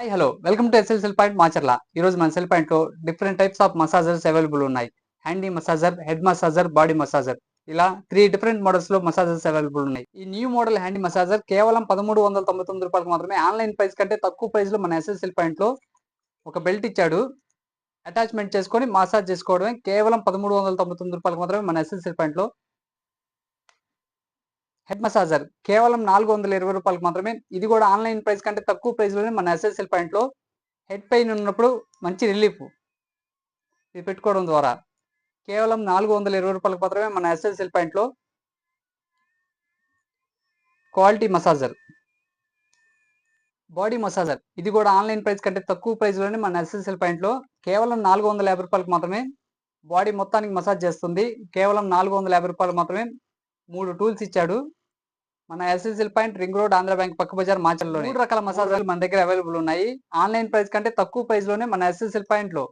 Hi hello welcome to SL point Macherla. ఈరోజు మన cell point లో different types of massagers available ఉన్నాయి. Handy massager, head massager, body massager, ఇలా 3 different models లో massagers available ఉన్నాయి. ఈ న్యూ మోడల్ హ్యాండీ మసాజర్ కేవలం ₹1399 మాత్రమే. ఆన్లైన్ ప్రైస్ కంటే తక్కువ ప్రైస్ లో మన ఎస్ఎల్ పాయింట్ లో ఒక బెల్ట్ ఇచ్చాడు. అటాచ్మెంట్ చేసుకొని మసాజ్ చేసుకోవడమే. కేవలం ₹1399 మాత్రమే మన ఎస్ఎల్ పాయింట్ లో. హెడ్ మసాజర్ కేవలం ₹420 మాత్రమే. ఇది కూడా ఆన్లైన్ ప్రైస్ కంటే తక్కువ ప్రైస్ లోనే మన ఎస్ఎస్ఎల్ పాయింట్ లో. హెడ్ పెయిన్ ఉన్నప్పుడు మంచి రిలీఫ్ ఇది పెట్టుకోవడం ద్వారా. కేవలం ₹420 మాత్రమే మన ఎస్ఎస్ఎల్ పాయింట్ లో. క్వాలిటీ మసాజర్, బాడీ మసాజర్, ఇది కూడా ఆన్లైన్ ప్రైస్ కంటే తక్కువ ప్రైస్ లోనే మన ఎస్ఎస్ఎల్ పాయింట్ లో. కేవలం ₹450 మాత్రమే. బాడీ మొత్తానికి మసాజ్ చేస్తుంది. కేవలం ₹450 మాత్రమే. 3 టూల్స్ ఇచ్చాడు. మన SSL point ring road, Andhra bank పక్క బజార్, మాచర్లో 3 రకాల మసాజర్లు మన దగ్గర అవైలబుల్ ఉన్నాయి. ఆన్లైన్ ప్రైస్ కంటే తక్కువ ప్రైస్ లోనే మన ఎస్ఎస్ఎల్ పాయింట్ లో.